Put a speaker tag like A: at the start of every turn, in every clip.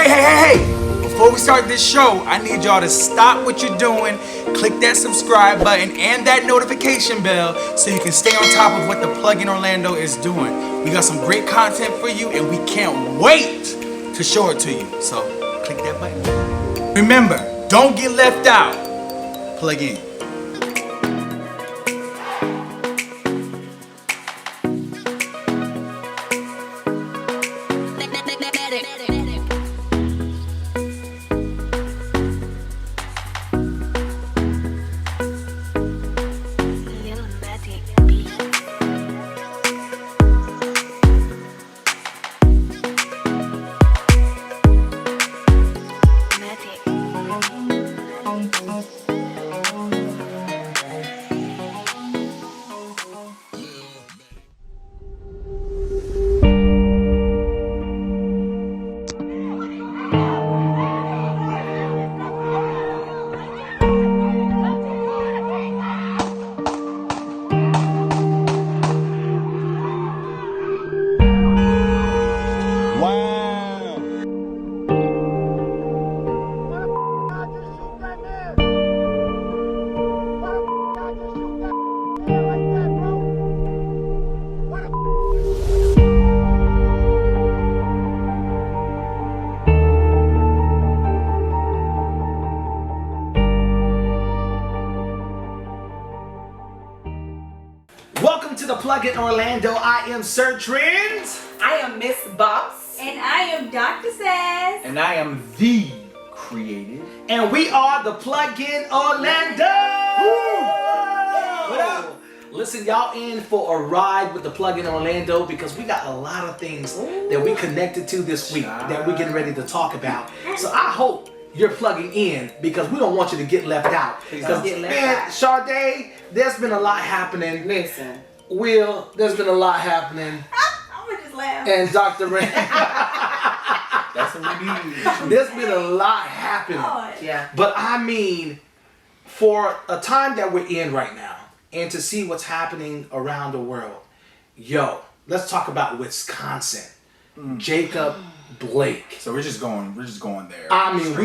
A: Hey! Before we start this show, I need y'all to stop what you're doing, click that subscribe button and that notification bell so you can stay on top of what the Plug-in Orlando is doing. We got some great content for you and we can't wait to show it to you. So click that button. Remember, don't get left out. Plug in.
B: Welcome to the Plug-in Orlando. I am Sir Trends.
C: I am Miss Boss.
D: And I am Dr. Sass.
A: And I am the creative.
B: And we are the Plug-in Orlando. What up? Listen, y'all in for a ride with the Plug-in Orlando because we got a lot of things that we connected to this week that we're getting ready to talk about. So I hope you're plugging in because we don't want you to get left out. Because, man, Sade, there's been a lot happening.
C: Listen.
B: Will, there's been a lot happening.
D: I'm gonna just laugh.
B: And Dr. Rand.
A: That's what we need.
B: There's been a lot happening.
D: Lord.
C: Yeah.
B: But I mean, for a time that we're in right now, and to see what's happening around the world, let's talk about Wisconsin. Jacob Blake.
A: So we're just going there.
B: I mean,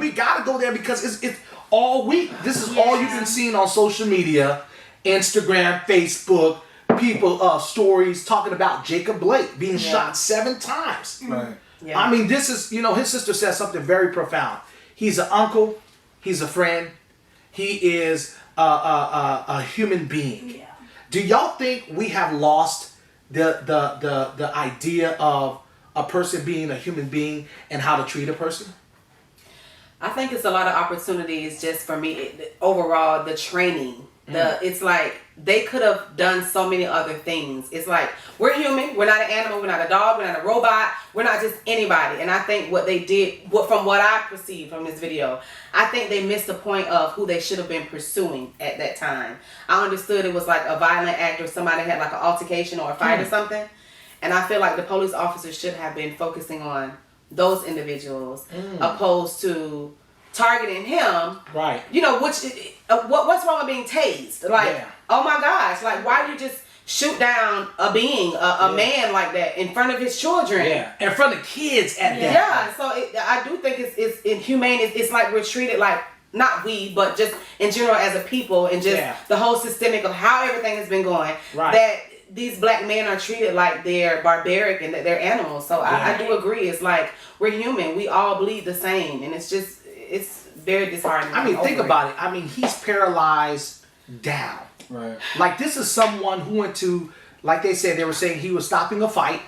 B: we gotta go there because it's all week. This is all you've been seeing on social media, Instagram, Facebook, people stories talking about Jacob Blake being shot 7 times.
A: Right.
C: Yeah.
B: I mean, this is, his sister said something very profound. He's an uncle. He's a friend. He is a human being.
D: Yeah.
B: Do y'all think we have lost the idea of a person being a human being and how to treat a person?
C: I think it's a lot of opportunities just for me. Overall, the training. It's like they could have done so many other things. It's like we're human. We're not an animal. We're not a dog. We're not a robot. We're not just anybody. And I think what they did, from what I perceived from this video, I think they missed the point of who they should have been pursuing at that time. I understood it was like a violent act or somebody had like an altercation or a fight or something. And I feel like the police officers should have been focusing on those individuals opposed to targeting him.
B: Right.
C: What's wrong with being tased? Like, oh my gosh, like why do you just shoot down a being, a man like that in front of his children?
B: Yeah, in front of kids at that.
C: Yeah, so I do think it's inhumane. It's like we're treated like, not we, but just in general as a people and just the whole systemic of how everything has been going.
B: Right.
C: That these black men are treated like they're barbaric and that they're animals. So I do agree. It's like we're human. We all bleed the same, and it's very disheartening.
B: I mean, think about it. I mean, he's paralyzed down.
A: Right.
B: Like, this is someone who went to, like they said, they were saying he was stopping a fight,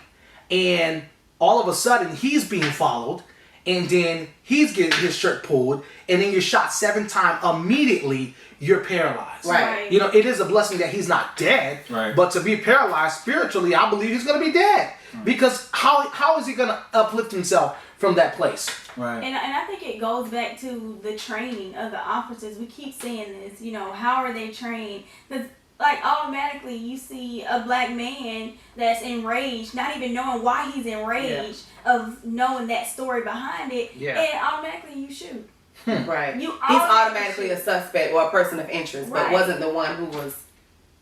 B: and all of a sudden he's being followed, and then he's getting his shirt pulled, and then you're shot 7 times. Immediately, you're paralyzed.
C: Right.
B: It is a blessing that he's not dead,
A: Right.
B: but to be paralyzed spiritually, I believe he's going to be dead. Because how is he going to uplift himself from that place?
A: Right.
D: And I think it goes back to the training of the officers. We keep saying this, how are they trained? Because, like, automatically you see a black man that's enraged, not even knowing why he's enraged, of knowing that story behind it, and automatically you shoot.
C: Right.
D: He's
C: He's automatically a suspect or a person of interest, but wasn't the one who was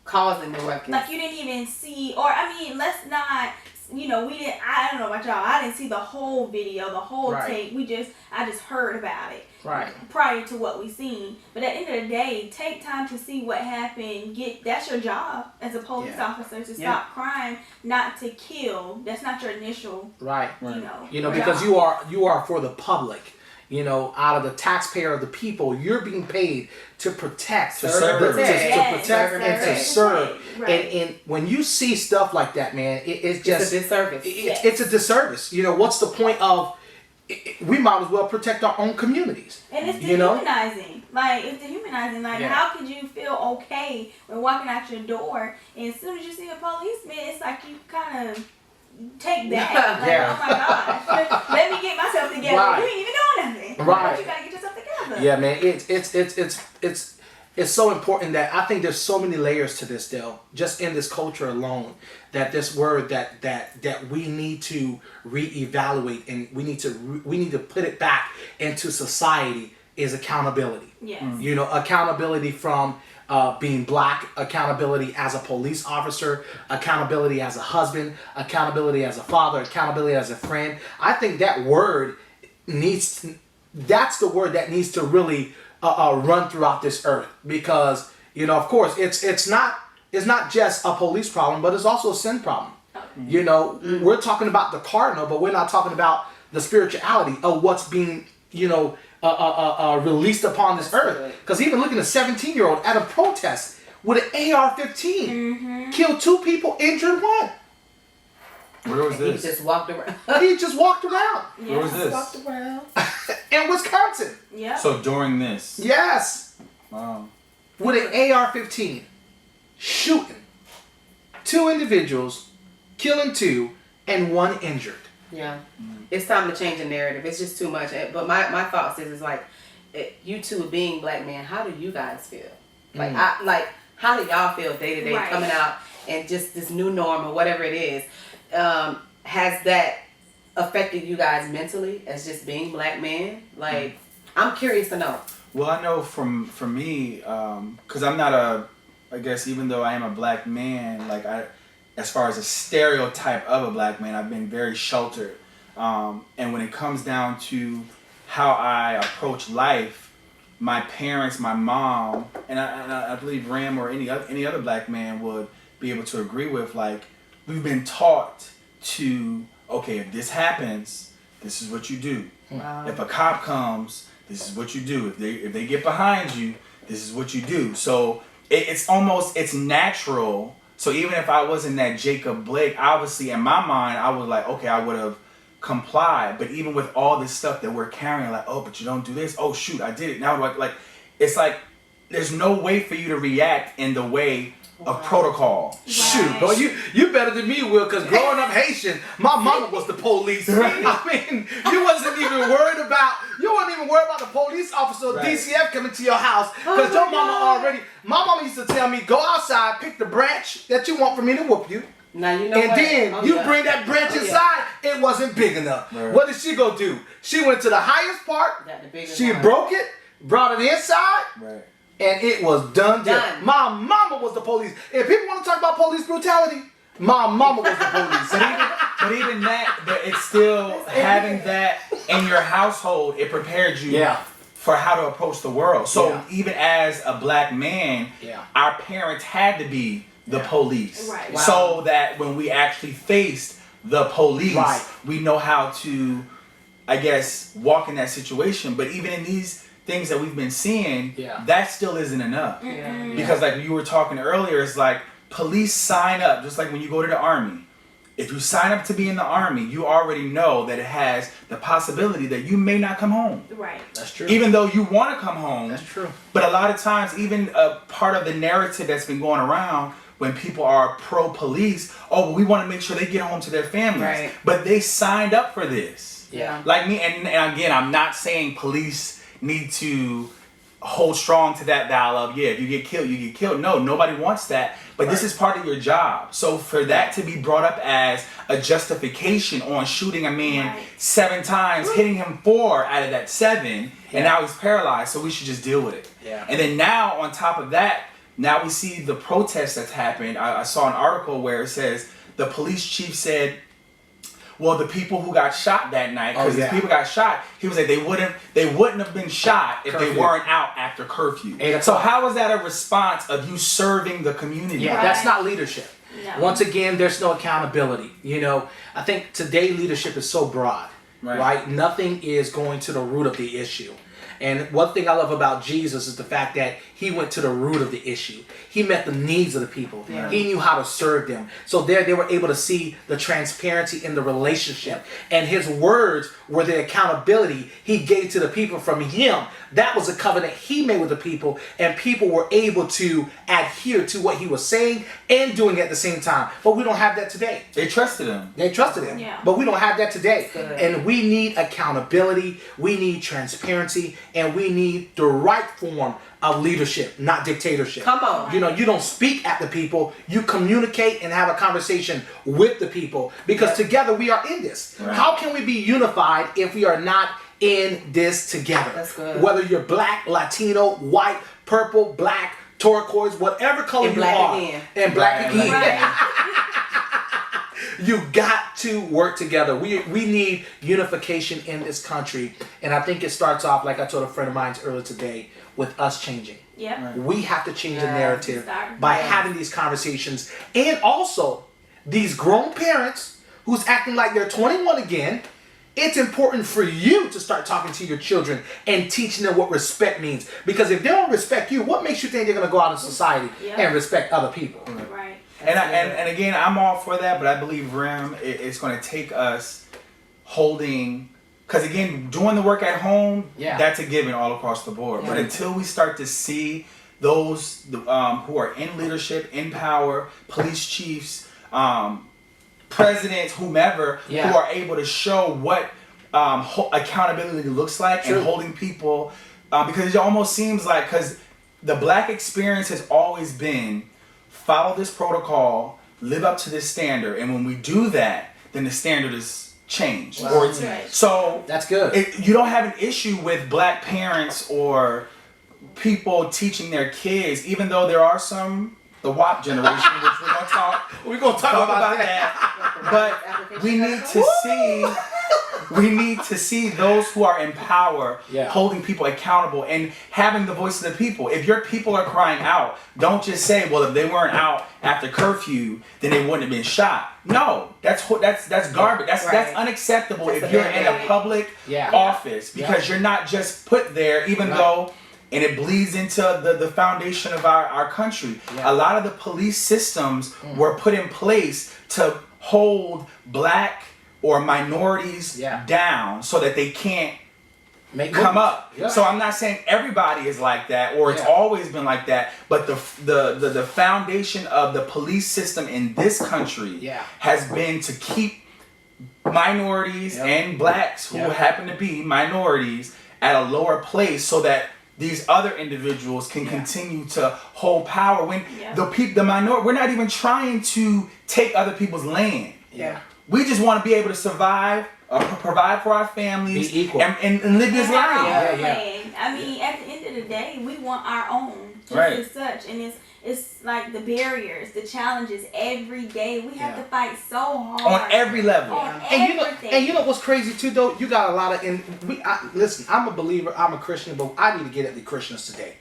C: causing the ruckus.
D: Like, you didn't even see, or, let's not we didn't. I don't know about y'all. I didn't see the whole video, the whole
B: Right.
D: tape. I just heard about it.
B: Right.
D: Prior to what we seen, but at the end of the day, take time to see what happened. That's your job as a police
B: Yeah.
D: officer to
B: Yeah.
D: stop crime, not to kill. That's not your initial,
B: Right.
D: job.
B: Because you are for the public. Out of the taxpayer of the people, you're being paid to protect,
A: To serve.
B: to
D: Yes,
B: protect and to serve.
D: Right.
B: And when you see stuff like that, man, it's
C: It's
B: just
C: a disservice.
B: it's a disservice. What's the point of? We might as well protect our own communities.
D: And it's
B: You know?
D: dehumanizing. It's dehumanizing.
B: Yeah.
D: How could you feel okay when walking out your door, and as soon as you see a policeman, it's like you kind of take that.
B: Yeah.
D: Oh my gosh, let me get myself together.
B: Right.
D: You ain't even doing nothing.
B: Right.
D: But you gotta get yourself together.
B: Yeah, man, it's so important that I think there's so many layers to this, Dale. Just in this culture alone, that this word that we need to reevaluate and we need to put it back into society is accountability.
D: Yes.
B: Accountability from being black, accountability as a police officer, accountability as a husband, accountability as a father, accountability as a friend. I think that word that's the word that needs to really run throughout this earth, because of course it's not just a police problem, but it's also a sin problem. We're talking about the cardinal, but we're not talking about the spirituality of what's being released upon this earth. Because even looking at a 17-year-old at a protest with an AR-15, killed 2 people, injured 1.
A: Where was
C: He
A: this?
C: just walked around.
B: He just walked around
A: Where was this?
C: Walked around.
B: in Wisconsin.
D: Yeah.
A: So during this.
B: Yes,
A: Wow.
B: with an AR-15, shooting 2 individuals, killing 2, and 1 injured.
C: Yeah. It's time to change the narrative. It's just too much. But my thoughts is like, you two being black men, how do you guys feel? How do y'all feel day to day
D: Right.
C: coming out and just this new norm or whatever it is? Has that affected you guys mentally as just being black men? I'm curious to know.
A: Well, I know for me, because I'm not I guess even though I am a black man, as far as a stereotype of a black man, I've been very sheltered. And when it comes down to how I approach life, my parents, my mom, and I believe Ram or any other black man would be able to agree with, we've been taught to, okay, if this happens, this is what you do.
C: Wow.
A: If a cop comes, this is what you do. If they get behind you, this is what you do. So it's natural. So even if I wasn't that Jacob Blake, obviously in my mind, I was like, okay, I would have complied. But even with all this stuff that we're carrying, but you don't do this. Oh shoot, I did it. Now it's like there's no way for you to react in the way of protocol.
B: Shoot, bro, you better than me, Will, because growing up Haitian, my mama was the police. I mean, you wasn't even worried about the police officer or
A: Right.
B: DCF coming to your house, because your mama my mama used to tell me, go outside, pick the branch that you want for me to whoop you.
C: Now you know
B: And
C: what?
B: then
C: Oh,
B: you
C: yeah.
B: bring that branch
C: Oh, yeah.
B: inside, it wasn't big enough.
A: Right.
B: What did she go do? She went to the highest part,
C: Got the biggest
B: she
C: one.
B: broke it, brought it inside,
A: Right.
B: and it was done.
C: Done.
B: My mama was the police. If people want to talk about police brutality, my mama was the police.
A: But even that, it's still having that in your household. It prepared you
B: Yeah.
A: for how to approach the world. So
B: Yeah.
A: even as a black man,
B: Yeah.
A: our parents had to be the police,
D: Right.
C: Wow.
A: so that when we actually faced the police,
B: Right.
A: we know how to, I guess, walk in that situation. But even in these things that we've been seeing,
B: Yeah.
A: that still isn't enough.
C: Yeah.
A: Because like you were talking earlier, it's like police sign up, just like when you go to the army. If you sign up to be in the army, you already know that it has the possibility that you may not come home.
D: Right.
B: That's true.
A: Even though you want to come home.
B: That's true.
A: But a lot of times, even a part of the narrative that's been going around when people are pro-police, we want to make sure they get home to their families.
C: Right.
A: But they signed up for this.
C: Yeah.
A: Like me, and again, I'm not saying police need to hold strong to that dial of, if you get killed, you get killed. No, nobody wants that. But this is part of your job. So for that to be brought up as a justification on shooting a man
D: Right.
A: 7 times, hitting him 4 out of that 7, and now he's paralyzed, so we should just deal with it.
B: Yeah.
A: And then now, on top of that, now we see the protest that's happened. I saw an article where it says the police chief said well, the people who got shot that night, because
B: yeah.
A: these people got shot, he was like, they wouldn't have been shot if they
B: Curfew.
A: weren't out after curfew.
B: 8 o'clock.
A: So how is that a response of you serving the community?
B: Yeah,
D: Right.
B: that's not leadership.
D: No.
B: Once again, there's no accountability. You know, I think today leadership is so broad, right? Nothing is going to the root of the issue. And one thing I love about Jesus is the fact that he went to the root of the issue. He met the needs of the people.
C: Yeah.
B: He knew how to serve them. So there they were able to see the transparency in the relationship. And his words were the accountability he gave to the people from him. That was a covenant he made with the people, and people were able to adhere to what he was saying and doing at the same time. But we don't have that today.
A: They trusted him.
B: They trusted him.
D: Yeah.
B: But we don't have that today.
C: Good.
B: And we need accountability, we need transparency, and we need the right form of leadership, not dictatorship.
C: Come on.
B: You know, you don't speak at the people, you communicate and have a conversation with the people, because together we are in this.
A: Right.
B: How can we be unified if we are not in this together?
C: That's good.
B: Whether you're black, Latino, white, purple, black, turquoise, whatever color
C: And
B: you
C: black
B: are.
C: again.
B: And black
A: Right.
B: again.
D: Right.
B: You got to work together. We need unification in this country. And I think it starts off, like I told a friend of mine earlier today, with us changing.
D: Yep.
B: We have to change the
C: Yeah.
B: narrative
D: Start.
B: by
C: Yeah.
B: having these conversations. And also, these grown parents who's acting like they're 21 again, it's important for you to start talking to your children and teaching them what respect means. Because if they don't respect you, what makes you think they're going to go out in society
D: Yeah.
B: and respect other people?
D: Right.
A: And again, I'm all for that, but I believe Rem, it's going to take us holding, because again, doing the work at home,
B: Yeah.
A: that's a given all across the board. But
C: Yeah.
A: until we start to see those who are in leadership, in power, police chiefs, presidents, whomever,
B: Yeah.
A: who are able to show what accountability looks like
B: True.
A: and holding people, because it almost seems like, because the black experience has always been follow this protocol, live up to this standard, and when we do that, then the standard is changed.
B: Wow.
A: Or it's,
D: Right.
A: so
B: That's good.
A: you don't have an issue with black parents or people teaching their kids, even though there are some, the WAP generation, which we're going to talk.
B: We're going to talk about that.
A: But we need to see, those who are in power
B: Yeah.
A: holding people accountable and having the voice of the people. If your people are crying out, don't just say, well, if they weren't out after curfew, then they wouldn't have been shot. No, that's garbage. That's
C: Right.
A: unacceptable
C: That's
A: if
C: the
A: you're in a
C: bad.
A: public
B: Yeah.
A: office, because
B: Yeah.
A: you're not just put there, even
B: Right.
A: though, and it bleeds into the foundation of our country.
B: Yeah.
A: A lot of the police systems were put in place to hold black or minorities
B: Yeah.
A: down so that they can't
B: Make
A: come
B: moves.
A: up.
B: Yeah.
A: So I'm not saying everybody is like that or it's
B: Yeah.
A: always been like that, but the foundation of the police system in this country
B: Yeah.
A: has been to keep minorities
B: Yep.
A: and blacks who
B: Yep.
A: happen to be minorities at a lower place so that these other individuals can continue to hold power when
D: Yeah.
A: the minority, we're not even trying to take other people's land.
C: Yeah.
A: We just want to be able to survive, provide for our families,
B: Be equal.
A: and live this
D: And have
A: life.
D: our
B: Yeah,
D: own
B: yeah.
D: land. I mean, at the end of the day, we want our own, just
A: Right.
D: as such. And it's like the barriers, the challenges every day. We have
B: Yeah.
D: to fight so hard
A: On every level.
D: on
B: And
D: everything.
B: you know what's crazy too though? You got a lot of listen, I'm a believer, I'm a Christian, but I need to get at the Christians today.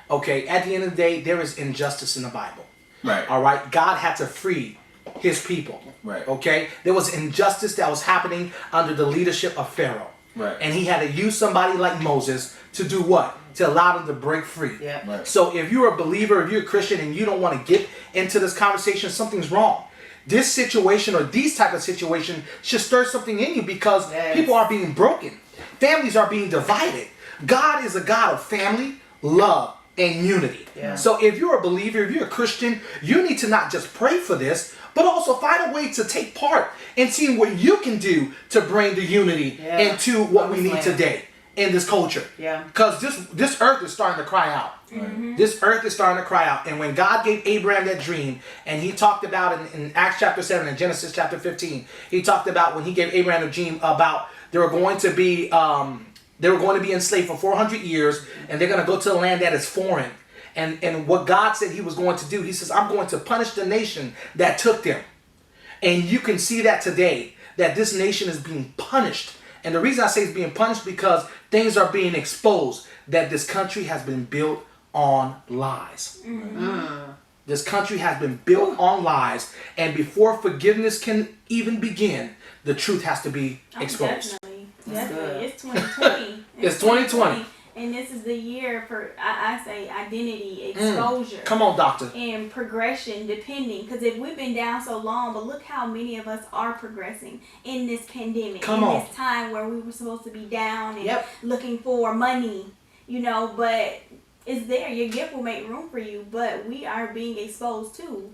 B: Okay, at the end of the day, there is injustice in the Bible.
A: Right.
B: All right, God had to free his people.
A: Right.
B: Okay, there was injustice that was happening under the leadership of Pharaoh.
A: Right.
B: And he had to use somebody like Moses to do what? To allow them to break free.
C: Yeah.
A: Right.
B: So if you're a believer, if you're a Christian and you don't want to get into this conversation, something's wrong. This situation or these type of situations should stir something in you because
C: Yes.
B: people are being broken. Families are being divided. God is a God of family, love, and unity.
C: Yeah.
B: So if you're a believer, if you're a Christian, you need to not just pray for this, but also find a way to take part in seeing what you can do to bring the unity
C: Yeah.
B: into what we
C: Promised
B: need
C: land.
B: today in this culture.
C: Yeah.
B: Because this earth is starting to cry out. This earth is starting to cry out. And when God gave Abraham that dream, and he talked about in Acts chapter 7 and Genesis chapter 15, he talked about when he gave Abraham a dream about they were going to be enslaved for 400 years, and they're going to go to a land that is foreign. And what God said he was going to do, he says, I'm going to punish the nation that took them. And you can see that today. that this nation is being punished. And the reason I say it's being punished because things are being exposed, that this country has been built on lies. This country has been built on lies, and before forgiveness can even begin, the truth has to be exposed.
D: Definitely. It's 2020.
B: It's 2020.
D: And this is the year for, I say, identity, exposure.
B: Come on, doctor.
D: And progression, depending. Because if we've been down so long, but look how many of us are progressing in this pandemic. This time where we were supposed to be down and looking for money, you know, but it's there. Your gift will make room for you, but we are being exposed to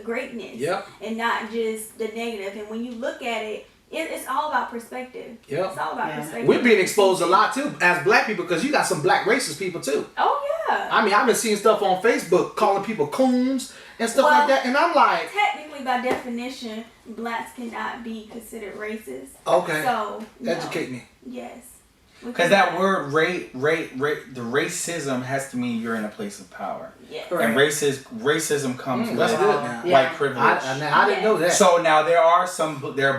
D: greatness and not just the negative. And when you look at it, it's all about perspective. It's all about perspective.
B: We're being exposed a lot too as black people, because you got some black racist people too.
D: Oh yeah.
B: I mean, I've been seeing stuff on Facebook calling people coons and stuff like that, and I'm like,
D: technically, by definition, blacks cannot be considered racist.
B: Okay.
D: So
B: educate me.
D: Yes.
A: Because that word the racism has to mean you're in a place of power.
D: Yes.
A: And racism comes with
B: That's good now.
A: white privilege.
B: I didn't know that.
A: So now there are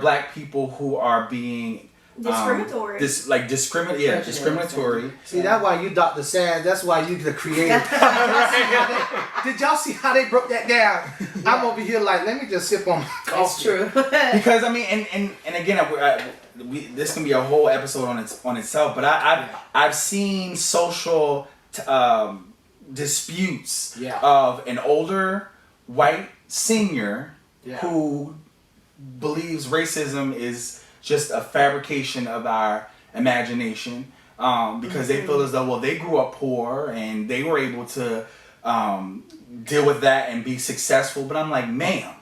A: black people who are being
D: discriminatory.
A: Discriminatory.
B: See, that's why you Dr. Sad. That's why you the creator. Did y'all see how they broke that down? I'm over here like, let me just sip on my coffee.
C: It's true.
A: Because I mean, and again, this can be a whole episode on itself. But I've seen social disputes of an older white senior who believes racism is just a fabrication of our imagination, because they feel as though, they grew up poor and they were able to deal with that and be successful. But I'm like, ma'am,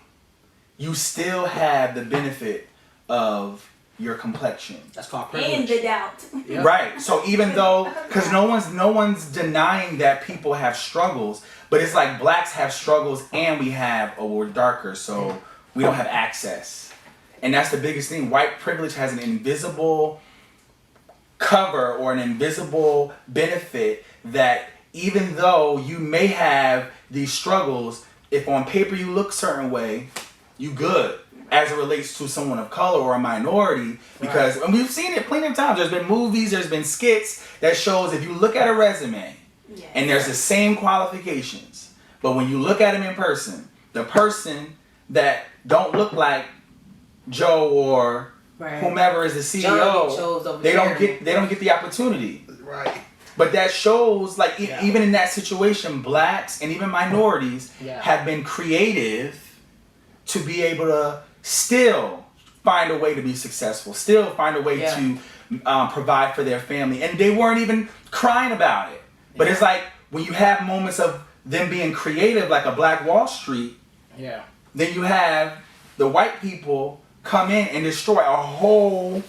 A: you still have the benefit of your complexion.
B: That's called privilege.
D: And the doubt.
A: Right. So even though, because no one's denying that people have struggles, but it's like blacks have struggles and we're darker, so we don't have access. And that's the biggest thing. White privilege has an invisible cover or an invisible benefit that even though you may have these struggles, if on paper you look a certain way, you good as it relates to someone of color or a minority. Because and we've seen it plenty of times. There's been movies, there's been skits that shows if you look at a resume and there's the same qualifications, but when you look at them in person, the person that don't look like Joe or whomever is the CEO, they don't get the opportunity.
B: Right.
A: But that shows, like, even in that situation, blacks and even minorities have been creative to be able to still find a way to be successful, still find a way to provide for their family. And they weren't even crying about it. But it's like when you have moments of them being creative, like a Black Wall Street, then you have the white people come in and destroy a whole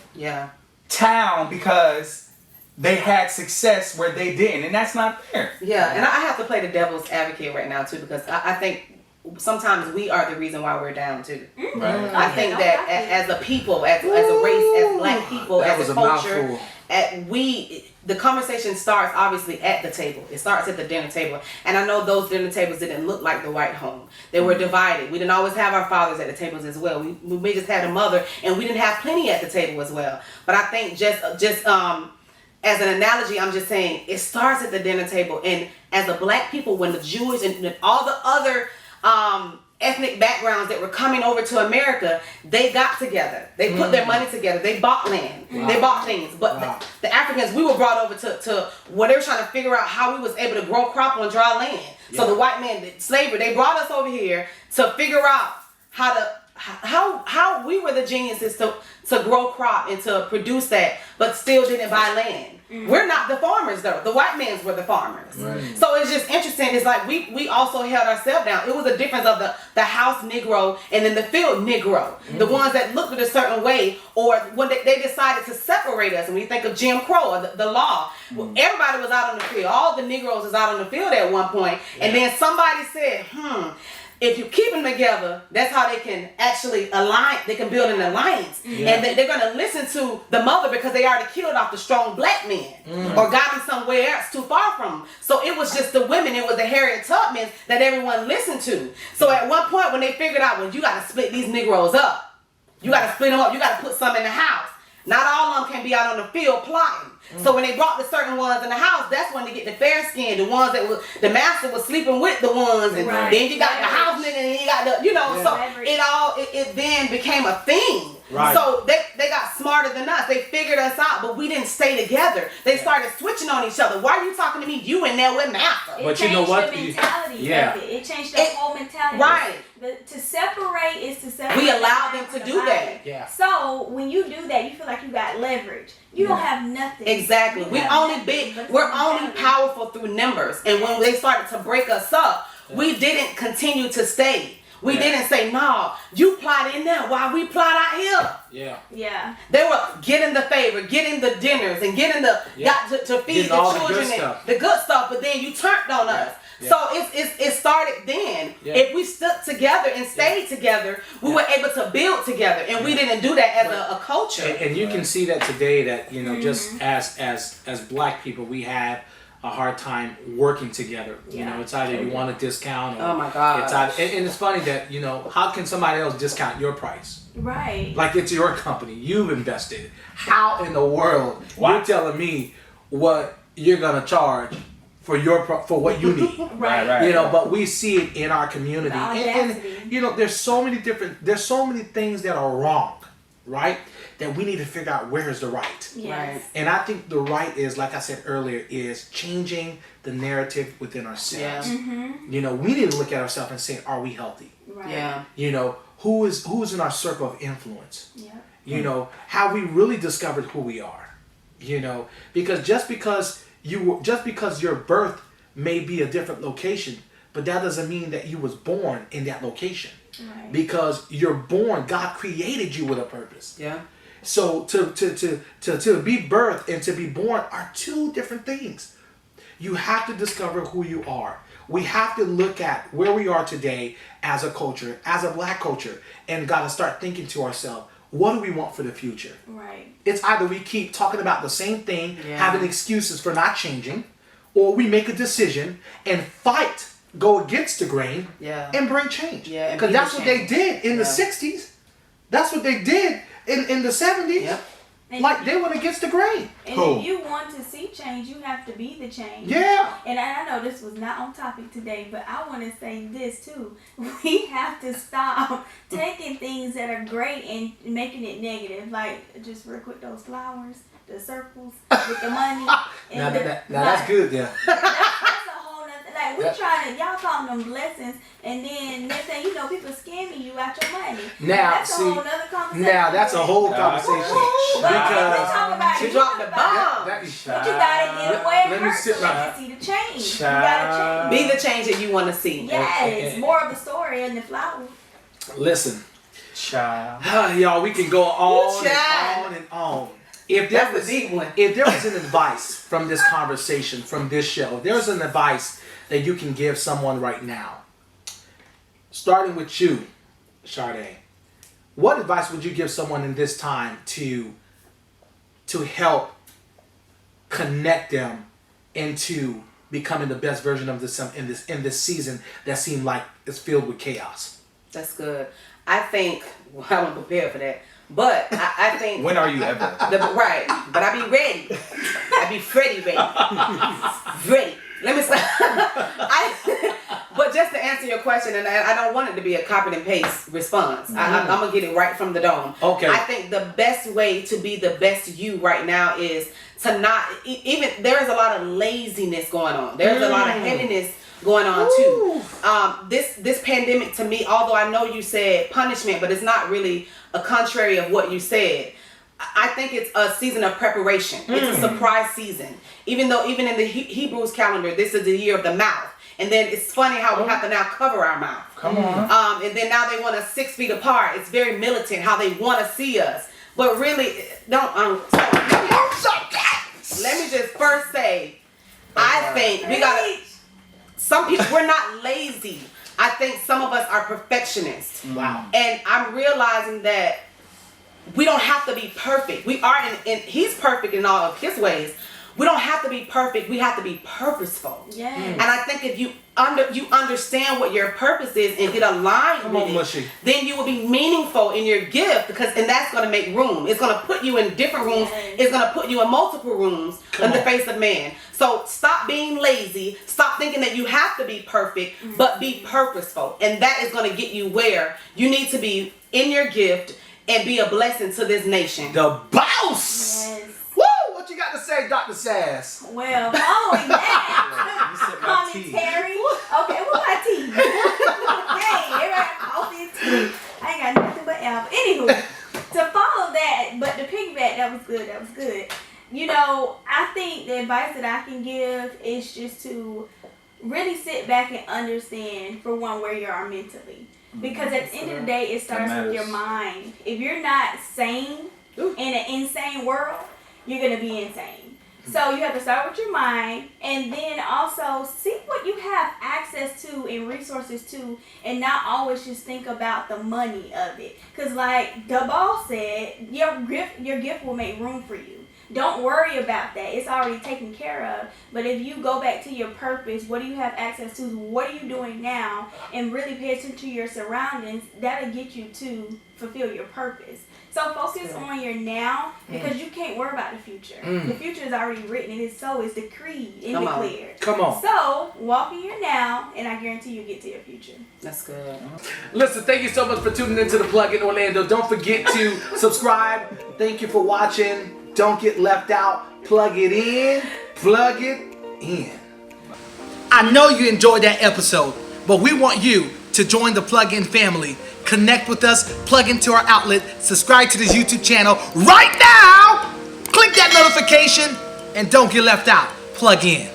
A: town because they had success where they didn't, and that's not fair.
C: Yeah, and I have to play the devil's advocate right now too, because I think sometimes we are the reason why we're down too.
A: Right.
C: I think that as a people, as a race, as black people, as a culture, the conversation starts obviously at the table. It starts at the dinner table. And I know those dinner tables didn't look like the white home. They were divided. We didn't always have our fathers at the tables as well. We may just had a mother, and we didn't have plenty at the table as well. But I think just as an analogy, I'm just saying it starts at the dinner table. And as a black people, when the Jewish and all the other ethnic backgrounds that were coming over to America, they got together. They put their money together. They bought land. They bought things. But the Africans, we were brought over to where they were trying to figure out how we was able to grow crop on dry land. So the white man, slavery, they brought us over here to figure out how we were the geniuses to grow crop and to produce that, but still didn't buy land. We're not the farmers though. The white mans were the farmers. Right. So it's just interesting. It's like we also held ourselves down. It was a difference of the house Negro and then the field Negro. The ones that looked at a certain way, or when they decided to separate us. And when you think of Jim Crow or the law, everybody was out on the field. All the Negroes was out on the field at one point. And then somebody said, if you keep them together, that's how they can actually align. They can build an alliance, and they're going to listen to the mother because they already killed off the strong black men or got them somewhere else too far from them. So it was just the women. It was the Harriet Tubmans that everyone listened to. So at one point when they figured out, well, you got to split these Negroes up, You got to split them up. You got to put some in the house. Not all of them can be out on the field plotting. So when they brought the certain ones in the house, that's when they get the fair skin, the ones that was the master was sleeping with the ones, and then you got the house nigga, and then you got the so it then became a thing.
B: Right.
C: So they got smarter than us. They figured us out, but we didn't stay together. They started switching on each other. Why are you talking to me? You in there with master.
B: But you know what?
D: It changed the mentality
B: Yeah.
D: of it. It changed the whole mentality.
C: Right.
D: To separate is to separate.
C: We allowed them to
D: the
C: do
D: body.
C: that.
B: Yeah.
D: So when you do that, you feel like you got leverage. You don't have nothing.
C: Exactly.
D: You
C: we're
D: have
C: only
D: nothing,
C: big.
D: but it's
C: We're
D: the
C: only
D: mentality.
C: powerful through numbers. And when they started to break us up, we didn't continue to stay. We didn't say, no, you plot in there while we plot out here.
B: Yeah.
D: Yeah.
C: They were getting the favor, getting the dinners, and getting the got to feed
B: Getting all
C: the
B: the
C: children
B: good
C: and
B: stuff.
C: the good stuff. But then you turned on us.
B: Yeah.
C: So it started then.
B: Yeah.
C: If we stuck together and stayed together, we were able to build together, and we didn't do that as a culture.
B: And you can see that today that, you know, just as black people, we have a hard time working together. You know, it's either you want a discount or
C: Oh my God.
B: it's either, and it's funny that, you know, how can somebody else discount your price?
D: Right.
B: Like it's your company, you've invested. How in the world you're telling me what you're gonna charge for for what you need?
D: Right.
B: You know, but we see it in our community,
D: The
B: and
D: audacity.
B: you know, there's so many things that are wrong, right? That we need to figure out where is the right.
D: Yes.
B: And I think the right is, like I said earlier, is changing the narrative within ourselves.
C: Yeah.
B: You know, we need to look at ourselves and say, are we healthy?
D: Right.
C: Yeah.
B: You know, who's in our circle of influence?
D: Yep.
B: You know, have we really discovered who we are? You know, because just because your birth may be a different location, but that doesn't mean that you was born in that location.
D: Right.
B: Because you're born, God created you with a purpose.
C: Yeah.
B: So to be birthed and to be born are two different things. You have to discover who you are. We have to look at where we are today as a culture, as a black culture, and got to start thinking to ourselves, what do we want for the future?
D: Right.
B: It's either we keep talking about the same thing,
C: Yeah.
B: having excuses for not changing, or we make a decision and fight, go against the grain,
C: Yeah.
B: and bring change.
C: Yeah, and
B: Because
C: be the
B: that's what they
C: change.
B: did in the
C: Yeah.
B: 60s. That's what they did in the 70s.
C: Yep.
D: And
B: Like they went against the grain.
D: And if you want to see change, you have to be the change.
B: Yeah.
D: And I know this was not on topic today, but I want to say this too. We have to stop taking things that are great and making it negative. Like, just real quick, those flowers, the circles with the money.
B: Now,
D: And
B: that's good, yeah.
D: That's a whole nother. Like, we
B: Yep.
D: trying to, y'all call them blessings, and then next thing you know, people scamming you out your money.
B: Now,
D: that's
B: see,
D: a whole nother conversation.
B: Now that's a whole conversation.
D: But we
B: Because
D: talk about
C: She
D: it,
C: dropped
D: you
C: the
D: talk about
C: bomb.
B: that-
D: but you gotta get away
B: Let me
D: first
B: sit
D: so
B: right-
D: you can see the change. You gotta change.
C: Be the change that you want to see.
D: Yes, more of the story in the flower.
B: listen,
A: Child.
B: y'all, we can go on
C: child.
B: and on and on. If there
C: That's
B: was,
C: the deep one.
B: if there was an advice from this conversation, from this show, if there was an advice that you can give someone right now, starting with you, Sade, what advice would you give someone in this time to help connect them into becoming the best version of this in this season that seemed like it's filled with chaos?
C: That's good. I think, well, I wasn't prepared for that. But I think
A: When are you ever?
C: right. But I be ready. I be Freddy ready. Ready. Let me say. But just to answer your question, and I don't want it to be a copy and paste response. I'm gonna get it right from the dome.
B: Okay.
C: I think the best way to be the best you right now is to not even. There is a lot of laziness going on. There's a lot of heaviness going on too. This pandemic to me, although I know you said punishment, but it's not really a contrary of what you said. I think it's a season of preparation. It's a surprise season. Even though even in the Hebrews calendar, this is the year of the mouth. And then it's funny how we have to now cover our mouth.
A: Come on.
C: And then now they want us 6 feet apart. It's very militant how they want to see us. But really, let me just first say, I think we gotta. Some people, we're not lazy. I think some of us are perfectionists.
B: Wow.
C: And I'm realizing that we don't have to be perfect. We are, and he's perfect in all of his ways. we don't have to be perfect. We have to be purposeful.
D: Yes.
C: And I think if you understand what your purpose is and get aligned
B: Come
C: with
B: on,
C: it,
B: Mushy.
C: then you will be meaningful in your gift and that's going to make room. It's going to put you in different rooms.
D: Yes.
C: It's going to put you in multiple rooms in the face of man. So stop being lazy. Stop thinking that you have to be perfect, but be purposeful. And that is going to get you where you need to be in your gift and be a blessing to this nation.
B: The boss.
D: Yes.
B: Woo! What you got to say, Dr. Sass?
D: Well, following that
A: You said my tea.
D: commentary. Okay, what my tea? Hey, everybody have coffee and tea. I ain't got nothing but apple. Anywho, to follow that, but to piggyback, that was good. That was good. You know, I think the advice that I can give is just to really sit back and understand, for one, where you are mentally. Because at the end of the day, it starts with your mind. If you're not sane in an insane world, you're going to be insane. So you have to start with your mind, and then also see what you have access to and resources to, and not always just think about the money of it. Because like the boss said, your gift will make room for you. Don't worry about that. It's already taken care of. But if you go back to your purpose, what do you have access to? What are you doing now? And really pay attention to your surroundings. That'll get you to fulfill your purpose. So focus on your now, because you can't worry about the future. The future is already written, and it's decreed and declared.
B: Come on.
D: So walk in your now, and I guarantee you'll get to your future.
C: That's good.
B: Listen, thank you so much for tuning into the Plug In Orlando. Don't forget to subscribe. Thank you for watching. Don't get left out. Plug it in. Plug it in. I know you enjoyed that episode, but we want you to join the Plug In family. Connect with us, plug into our outlet, subscribe to this YouTube channel right now. Click that notification and don't get left out. Plug in.